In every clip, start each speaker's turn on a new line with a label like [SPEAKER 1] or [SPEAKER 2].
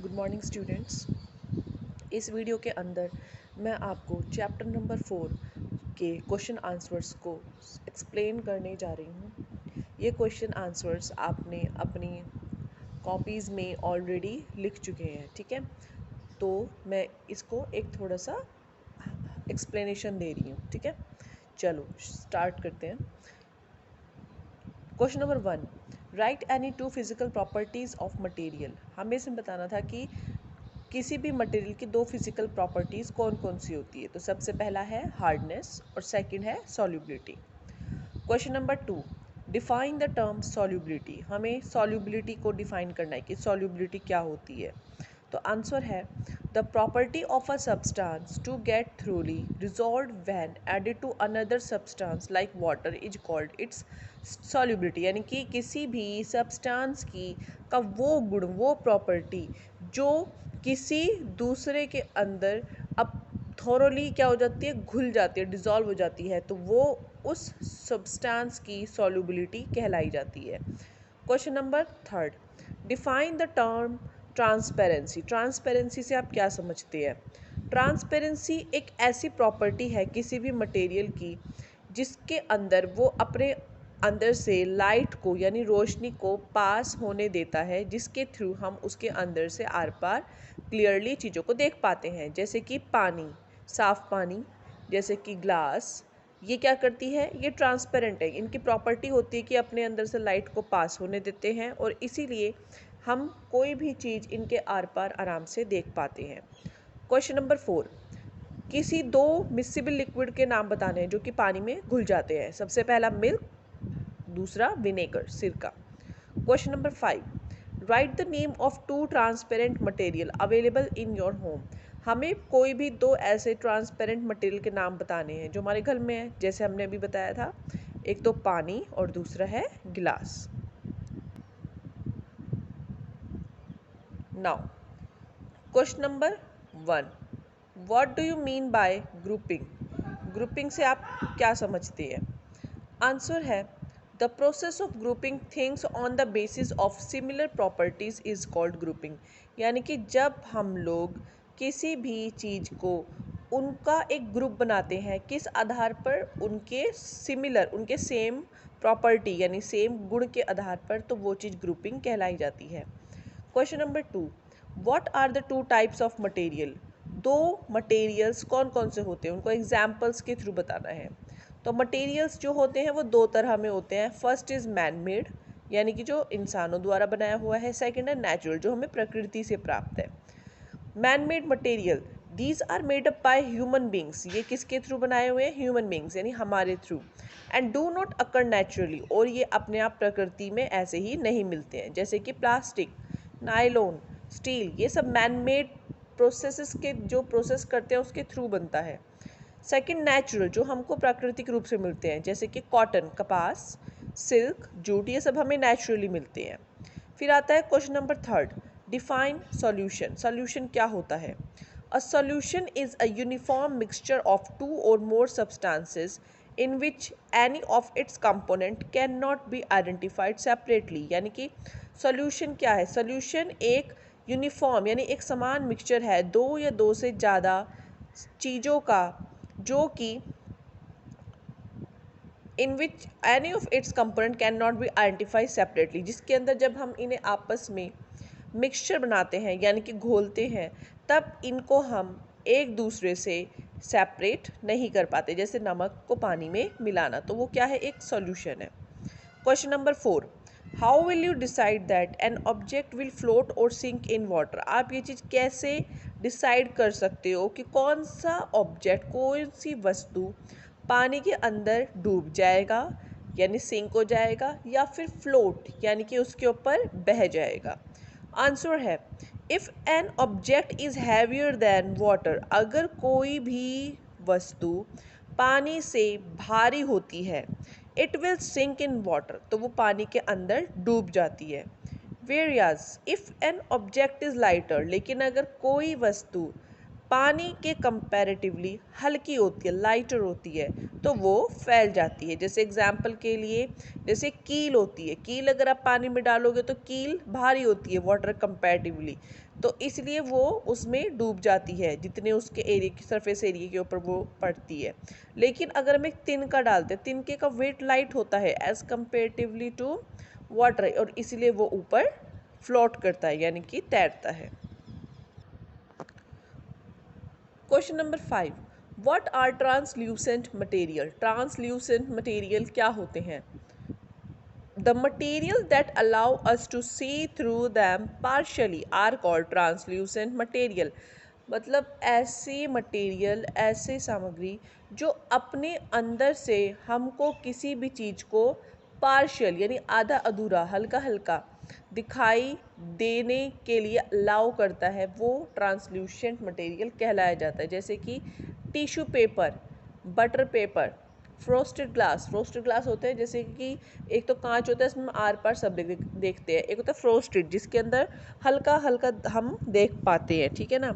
[SPEAKER 1] Good morning students. इस video के अंदर मैं आपको चैप्टर नंबर 4 के क्वेश्चन आंसर्स को एक्सप्लेन करने जा रही हूँ। ये क्वेश्चन आंसर्स आपने अपनी कॉपीज़ में ऑलरेडी लिख चुके हैं, ठीक है। तो मैं इसको एक थोड़ा सा एक्सप्लेनेशन दे रही हूँ, ठीक है। चलो स्टार्ट करते हैं। Question number 1, right any two physical properties of material. हमें इसमें बताना था कि किसी भी मटेरियल की दो फिजिकल प्रॉपर्टीज़ कौन कौन सी होती है। तो सबसे पहला है हार्डनेस और सेकंड है solubility. Question number 2, define the term solubility. हमें सॉल्युबिलिटी को डिफाइन करना है कि सॉल्युबिलिटी क्या होती है। तो आंसर है the property of a substance to get thoroughly resolve when added to another substance like water is called its solubility. यानी कि किसी भी सब्सटेंस की का वो गुण, वो प्रॉपर्टी जो किसी दूसरे के अंदर अब थोरोली क्या हो जाती है, घुल जाती है, डिज़ोल्व हो जाती है, तो वो उस सब्सटेंस की सॉल्युबिलिटी कहलाई जाती है। Question number 3, define the term transparency. Transparency से आप क्या समझते हैं? ट्रांसपेरेंसी एक ऐसी प्रॉपर्टी है किसी भी मटेरियल की जिसके अंदर वो अपने अंदर से लाइट को यानी रोशनी को पास होने देता है, जिसके थ्रू हम उसके अंदर से आर पार क्लियरली चीज़ों को देख पाते हैं। जैसे कि पानी, साफ पानी, जैसे कि ग्लास, ये क्या करती है, ये ट्रांसपेरेंट है। इनकी प्रॉपर्टी होती है कि अपने अंदर से लाइट को पास होने देते हैं और इसीलिए हम कोई भी चीज़ इनके आर पार आराम से देख पाते हैं। क्वेश्चन नंबर 4, किसी दो मिसिबल लिक्विड के नाम बताने हैं जो कि पानी में घुल जाते हैं। सबसे पहला मिल्क, दूसरा विनेगर, सिरका। Question number 5, write the name of two transparent material available in your home. हमें कोई भी दो ऐसे ट्रांसपेरेंट मटेरियल के नाम बताने हैं जो हमारे घर में है, जैसे हमने अभी बताया था, एक तो पानी और दूसरा है गिलास। Now question number 1, what do you mean by grouping. Grouping से आप क्या समझते हैं? आंसर है the process of grouping things on the basis of similar properties is called grouping. यानी कि जब हम लोग किसी भी चीज़ को उनका एक ग्रुप बनाते हैं, किस आधार पर? उनके सिमिलर, उनके सेम प्रॉपर्टी यानी सेम गुण के आधार पर, तो वो चीज़ ग्रुपिंग कहलाई जाती है। Question number 2, what are the two types of material. दो मटेरियल्स कौन कौन से होते हैं, उनको एग्जाम्पल्स के थ्रू बताना है। तो मटेरियल्स जो होते हैं वो दो तरह में होते हैं। फर्स्ट इज़ मैन मेड, यानी कि जो इंसानों द्वारा बनाया हुआ है। सेकंड है नेचुरल, जो हमें प्रकृति से प्राप्त है। Man made material, these are made up by human beings. ये किसके थ्रू बनाए हुए हैं? ह्यूमन बींग्स, यानी हमारे through. And do not occur naturally, और ये अपने आप प्रकृति में ऐसे ही नहीं मिलते हैं। जैसे कि प्लास्टिक, नायलॉन, स्टील, ये सब मैन मेड प्रोसेसेस के जो प्रोसेस करते हैं उसके थ्रू बनता है। सेकंड नेचुरल, जो हमको प्राकृतिक रूप से मिलते हैं, जैसे कि कॉटन, कपास, सिल्क, जूट, ये सब हमें नेचुरली मिलते हैं। फिर आता है question number 3, define solution. Solution क्या होता है? A solution is a uniform mixture of two or more substances in which any of its component can not be identified separately. यानी कि सॉल्यूशन क्या है? सॉल्यूशन एक यूनिफॉर्म यानी एक समान मिक्सचर है दो या दो से ज़्यादा चीज़ों का, जो कि in which any of its component can not be identify separately, जिसके अंदर जब हम इन्हें आपस में मिक्सचर बनाते हैं यानी कि घोलते हैं, तब इनको हम एक दूसरे से सेपरेट नहीं कर पाते। जैसे नमक को पानी में मिलाना, तो वो क्या है? एक सॉल्यूशन है। Question number 4, how will you decide that an object will float और सिंक इन वाटर। आप ये चीज़ कैसे डिसाइड कर सकते हो कि कौन सा ऑब्जेक्ट, कौन सी वस्तु पानी के अंदर डूब जाएगा यानी सिंक हो जाएगा, या फिर फ्लोट यानी कि उसके ऊपर बह जाएगा? आंसर है if an object is heavier than water. अगर कोई भी वस्तु पानी से भारी होती है, it will sink in water, तो वो पानी के अंदर डूब जाती है। Whereas if an object is lighter, लेकिन अगर कोई वस्तु पानी के कंपैरेटिवली हल्की होती है, लाइटर होती है, तो वो फैल जाती है। जैसे एग्जाम्पल के लिए, जैसे कील होती है, कील अगर आप पानी में डालोगे तो कील भारी होती है वाटर कंपैरेटिवली, तो इसलिए वो उसमें डूब जाती है जितने उसके एरिया की सरफेस एरिया के ऊपर वो पड़ती है। लेकिन अगर हम एक तिनका डालते हैं, तिनके का वेट लाइट होता है एज कंपेरेटिवली टू वाटर, और इसलिए वो ऊपर फ्लोट करता है यानी कि तैरता है। Question number 5, what are translucent material? Translucent material क्या होते हैं? The material that allow us to see through them partially are called translucent material। मतलब ऐसी मटेरियल, ऐसी सामग्री जो अपने अंदर से हमको किसी भी चीज़ को पार्शियल यानी आधा अधूरा, हल्का हल्का दिखाई देने के लिए अलाउ करता है, वो ट्रांसल्यूसेंट मटेरियल कहलाया जाता है। जैसे कि tissue paper, butter paper, frosted glass होते हैं, जैसे कि एक तो कांच होता है, इसमें आर पार सब देखते हैं, एक होता है फ्रोस्टेड जिसके अंदर हल्का हल्का हम देख पाते हैं, ठीक है ना।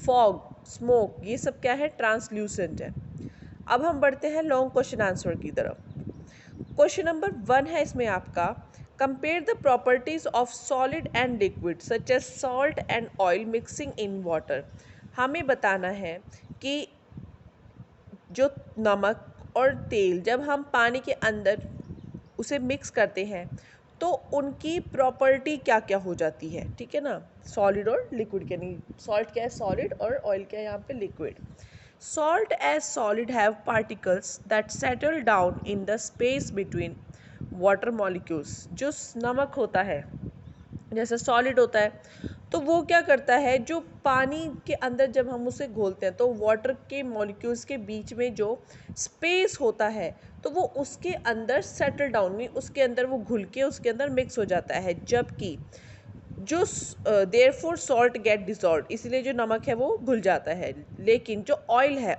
[SPEAKER 1] फॉग, स्मोक, ये सब क्या है? ट्रांसल्यूसेंट है। अब हम बढ़ते हैं लॉन्ग क्वेश्चन आंसर की तरफ। क्वेश्चन नंबर 1 है इसमें आपका, compare the properties of solid and liquid such as salt and oil mixing in water. हमें बताना है कि जो नमक और तेल जब हम पानी के अंदर उसे मिक्स करते हैं तो उनकी प्रॉपर्टी क्या क्या हो जाती है, ठीक है ना। सॉलिड और लिक्विड के, नहीं, सॉल्ट क्या है? सॉलिड, और ऑयल क्या है यहाँ पे? Liquid. Salt as solid have particles that settle down in the space between water molecules. जो नमक होता है जैसे सॉलिड होता है, तो वो क्या करता है, जो पानी के अंदर जब हम उसे घोलते हैं तो वाटर के मॉलिक्यूल्स के बीच में जो स्पेस होता है तो वो उसके अंदर सेटल डाउन में, उसके अंदर वो घुल के उसके अंदर मिक्स हो जाता है। जबकि जो देयरफॉर सॉल्ट गेट डिसॉल्व, इसलिए जो नमक है वो घुल जाता है। लेकिन जो ऑयल है,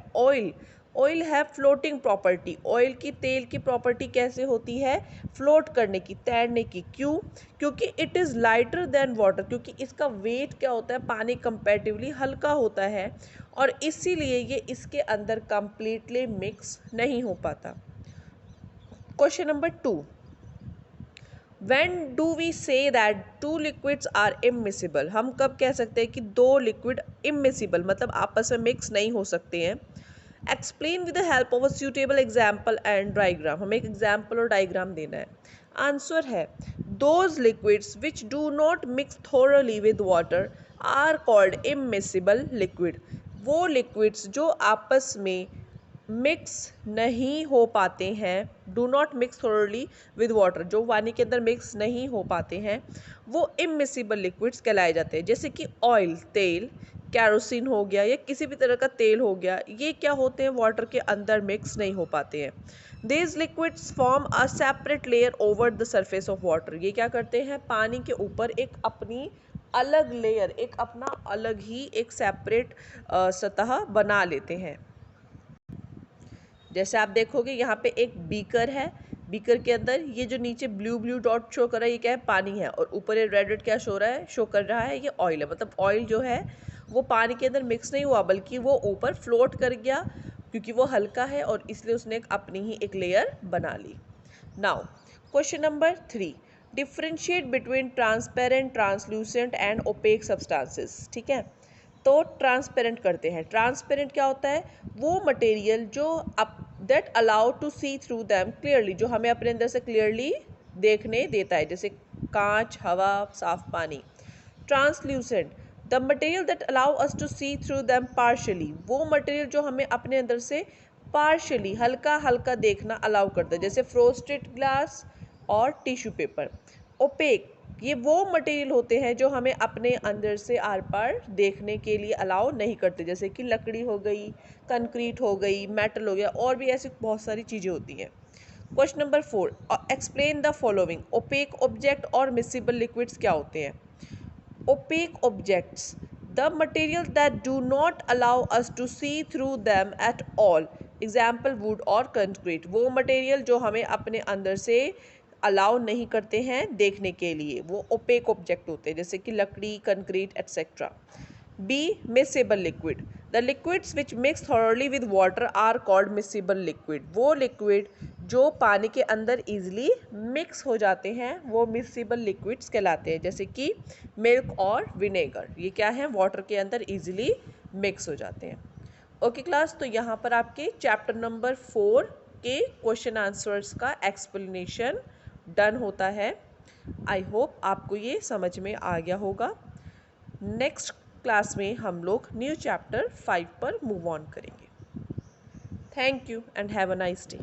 [SPEAKER 1] ऑयल है फ्लोटिंग प्रॉपर्टी। ऑयल की, तेल की प्रॉपर्टी कैसे होती है? फ्लोट करने की, तैरने की। क्यों? क्योंकि it is lighter than water, क्योंकि इसका वेट क्या होता है? पानी कंपैरेटिवली हल्का होता है, और इसीलिए ये इसके अंदर कंप्लीटली मिक्स नहीं हो पाता। Question number 2, When do we say that two liquids are immiscible? हम कब कह सकते हैं कि दो लिक्विड immiscible मतलब आपस में मिक्स नहीं हो सकते हैं? Explain with the help of a suitable example and diagram। हमें एक एग्जाम्पल और डायग्राम देना है। आंसर है, those liquids which do not mix thoroughly with water are called immiscible liquid। वो लिक्विड्स जो आपस में मिक्स नहीं हो पाते हैं, do not mix thoroughly with water, जो पानी के अंदर मिक्स नहीं हो पाते हैं, वो इमिसिबल लिक्विड्स कहलाए जाते हैं। जैसे कि ऑयल, तेल, कैरोसिन हो गया या किसी भी तरह का तेल हो गया, ये क्या होते हैं? वाटर के अंदर मिक्स नहीं हो पाते हैं। These liquids form a separate layer over the surface of water। ये क्या करते हैं? पानी के ऊपर एक अपनी अलग लेयर, एक अपना अलग ही एक सेपरेट सतह बना लेते हैं। जैसे आप देखोगे यहाँ पे एक बीकर है, बीकर के अंदर ये जो नीचे ब्लू ब्लू डॉट शो कर रहा है, ये क्या है? पानी है, और ऊपर ये रेड रेड क्या शो रहा है? शो कर रहा है ये ऑयल है। मतलब ऑयल जो है वो पानी के अंदर मिक्स नहीं हुआ, बल्कि वो ऊपर फ्लोट कर गया, क्योंकि वो हल्का है और इसलिए उसने एक अपनी ही एक लेयर बना ली। Now question number 3, differentiate between transparent, translucent and opaque substances. ठीक है, तो ट्रांसपेरेंट करते हैं। ट्रांसपेरेंट क्या होता है? वो मटेरियल जो that allow to see through them clearly, जो हमें अपने अंदर से क्लियरली देखने देता है, जैसे कांच, हवा, साफ पानी। Translucent, the material that allow us to see through them partially, वो मटेरियल जो हमें अपने अंदर से पार्शली, हल्का हल्का देखना अलाउ करता है, जैसे फ्रोस्टेड ग्लास और टिश्यू पेपर। ओपेक, ये वो मटेरियल होते हैं जो हमें अपने अंदर से आर पार देखने के लिए अलाउ नहीं करते, जैसे कि लकड़ी हो गई, कंक्रीट हो गई, मेटल हो गया, और भी ऐसी बहुत सारी चीज़ें होती हैं। Question number 4, explain the following. Opaque object और मिसिबल लिक्विड्स क्या होते हैं? Opaque objects, the material that do not allow us to see through them at all, example wood और concrete। वो मटेरियल जो हमें अपने अंदर से अलाउ नहीं करते हैं देखने के लिए, वो ओपेक ऑब्जेक्ट होते हैं, जैसे कि लकड़ी, concrete etcetera. B, miscible liquid, the liquids which mix thoroughly with water are called miscible liquid. वो लिक्विड जो पानी के अंदर ईजिली मिक्स हो जाते हैं वो मिसिबल लिक्विड्स कहलाते हैं, जैसे कि मिल्क और विनेगर, ये क्या है, वाटर के अंदर ईजिली मिक्स हो जाते हैं। ओके क्लास, तो यहाँ पर आपके चैप्टर नंबर 4 के क्वेश्चन आंसर्स का एक्सप्लेनेशन डन होता है। आई होप आपको ये समझ में आ गया होगा। नेक्स्ट क्लास में हम लोग न्यू चैप्टर 5 पर मूव ऑन करेंगे। Thank you and have a nice day.